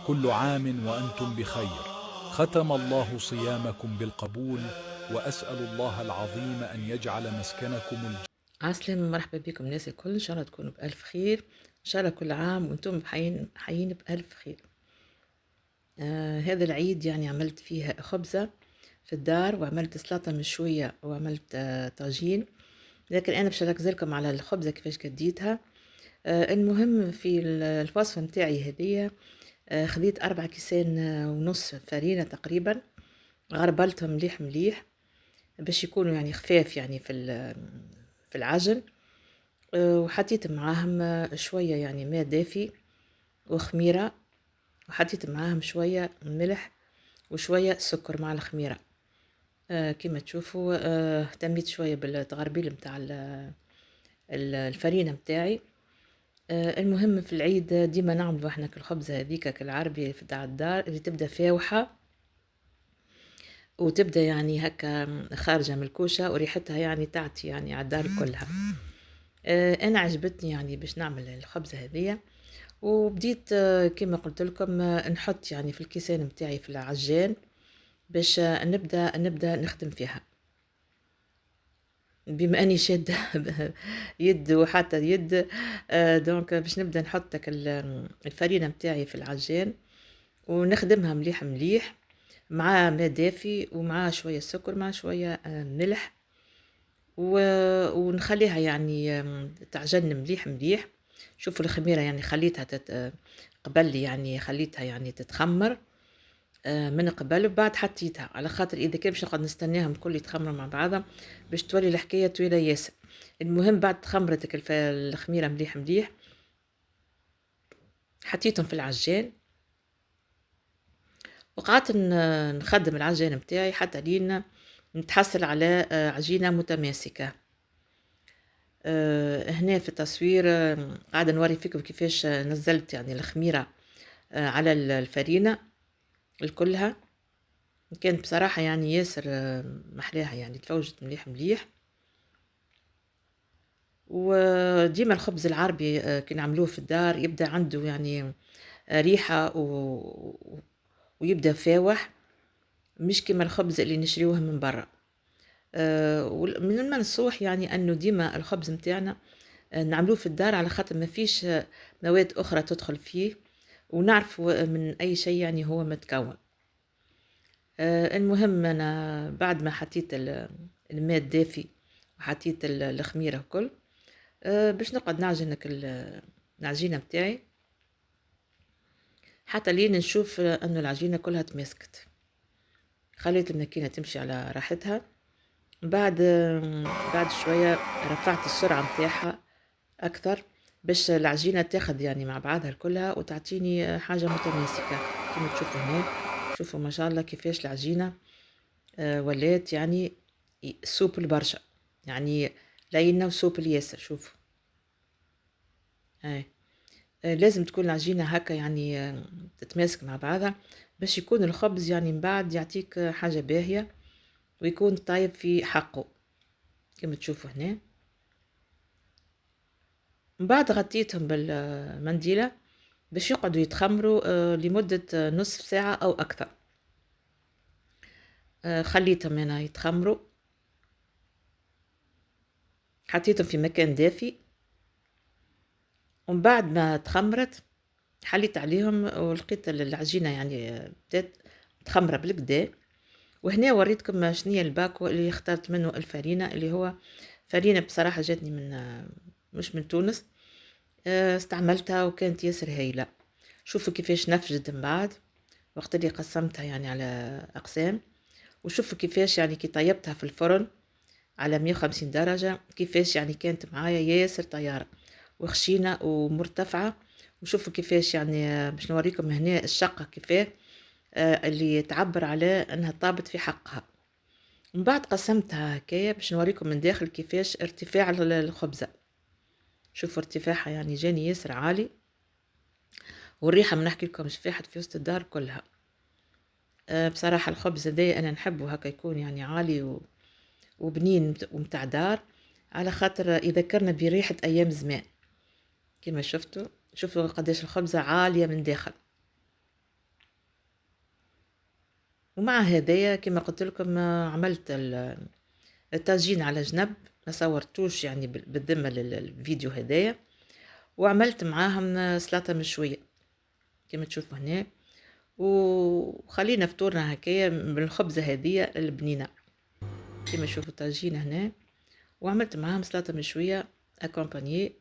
كل عام وأنتم بخير. ختم الله صيامكم بالقبول، وأسأل الله العظيم أن يجعل مسكنكم عسلامة، مرحبا بكم الناس الكل، إن شاء الله تكونوا بألف خير. إن شاء الله كل عام وأنتم حيين بألف خير. هذا العيد يعني عملت فيه خبزة في الدار، وعملت سلطة مشوية، وعملت طاجين. لكن أنا باش نركز لكم على الخبزة كيفاش كديتها. المهم في الوصفة متاعي هذية، خذيت 4 كيسان ونص فرينة تقريبا، غربلتهم مليح مليح باش يكونوا يعني خفاف يعني في العجن. وحطيت معاهم شوية يعني ماء دافي وخميرة، وحطيت معاهم شوية ملح وشوية سكر مع الخميرة. كما تشوفوا اهتميت شوية بالتغربيل متاع الفرينة متاعي. المهم في العيد ديما نعملوا احنا كالخبزة هذيك كالعربي تاع الدار اللي تبدا فاوحة، وتبدا يعني هكا خارجة من الكوشة، وريحتها يعني تعطي يعني على الدار كلها. انا عجبتني يعني باش نعمل الخبزة هذية، وبديت كما قلت لكم نحط يعني في الكيسان متاعي في العجان باش نبدا نخدم فيها. بما اني شاده يد وحتى يد، دونك باش نبدا نحط الفرينه متاعي في العجان، ونخدمها مليح مليح مع ماء دافي ومع شويه سكر مع شويه ملح، ونخليها يعني تعجن مليح مليح. شوفوا الخميره يعني خليتها قبل يعني خليتها يعني تتخمر من قبل، وبعد حطيتها على خاطر اذا كان باش نقعد نستناهم الكل يتخمروا مع بعضهم باش تولي الحكايه طويله ياسر. المهم بعد تخمرتك الخميره مليح مليح، حطيتهم في العجان، وقعدت نخدم العجان متاعي حتى لين نتحصل على عجينه متماسكه. هنا في التصوير قاعده نوري فيكم كيفاش نزلت يعني الخميره على الفرينه الكلها. كانت بصراحة يعني ياسر محلاها، يعني تفوجت مليح مليح. وديما الخبز العربي كي نعملوه في الدار يبدا عنده يعني ريحة ويبدا فاوح، مش كما الخبز اللي نشريوه من برا. من المنصوح يعني انه ديما الخبز متاعنا نعملوه في الدار، على خاطر ما فيش مواد اخرى تدخل فيه، ونعرف من اي شيء يعني هو متكون. المهم أنا بعد ما حطيت الماء الدافي وحطيت الخميرة الكل، باش نقعد نعجن العجينة متاعي حتى لين نشوف أنه العجينة كلها تماسكت. خليت الماكينة تمشي على راحتها. بعد شوية رفعت السرعة متاعها أكثر باش العجينة تاخد يعني مع بعضها كلها وتعطيني حاجة متماسكة. كما تشوفوا هنا، شوفوا ما شاء الله كيفاش العجينة ولات يعني سوب البرشا، يعني لينة وسوب الياسر. شوفوا هاي، لازم تكون العجينة هكا يعني تتماسك مع بعضها باش يكون الخبز يعني من بعد يعطيك حاجة باهية ويكون طيب في حقه كما تشوفوا هنا. من بعد غطيتهم بالمنديلة باش يقعدوا يتخمروا لمدة نصف ساعة أو أكثر. خليتهم هنا يتخمروا، حطيتهم في مكان دافي، ومن بعد ما تخمرت حليت عليهم ولقيت العجينة يعني بدات متخمرة بالكدا. وهنا وريتكم شنية الباكو اللي اخترت منه الفرينة، اللي هو فرينة بصراحة جاتني من مش من تونس. استعملتها وكانت ياسر هايلة. شوفوا كيفاش نفجت من بعد وقت اللي قسمتها يعني على أقسام، وشوفوا كيفاش يعني كي طيبتها في الفرن على 150 درجة كيفاش يعني كانت معايا ياسر طيارة وخشينة ومرتفعة. وشوفوا كيفاش يعني باش نوريكم هنا الشقة كيفاه اللي تعبر على انها طابت في حقها. من بعد قسمتها هكايا باش نوريكم من داخل كيفاش ارتفاع الخبزة. شوفوا ارتفاعها يعني جاني ياسر عالي، والريحة ما نحكي لكم فاحت في وسط الدار كلها. بصراحة الخبز ده انا نحبه هكا يكون يعني عالي وبنين ومتاع دار، على خاطر يذكرنا بريحة ايام زمان. كما شفتوا قداش الخبزة عالية من داخل. ومع هدايا كما قلت لكم عملت الطاجين على جنب، ما صورتوش يعني بالذمة للفيديو هدايا، وعملت معاهم سلطة مشوية كما تشوفوا هنا، وخلينا فطورنا هكايا بالخبزة هذية البنينة كما تشوفوا طاجين هنا، وعملت معاهم سلطة مشوية اكومبانيي.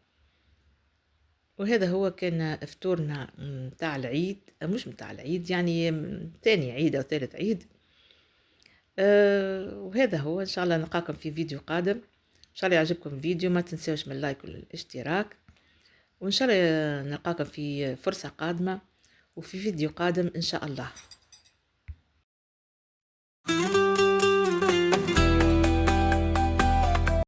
وهذا هو كان فطورنا متاع العيد، مش متاع العيد يعني تاني عيد او ثالث عيد. وهذا هو، ان شاء الله نلقاكم في فيديو قادم، ان شاء الله يعجبكم الفيديو، ما تنساوش من اللايك والاشتراك، وان شاء الله نلقاكم في فرصة قادمة وفي فيديو قادم ان شاء الله.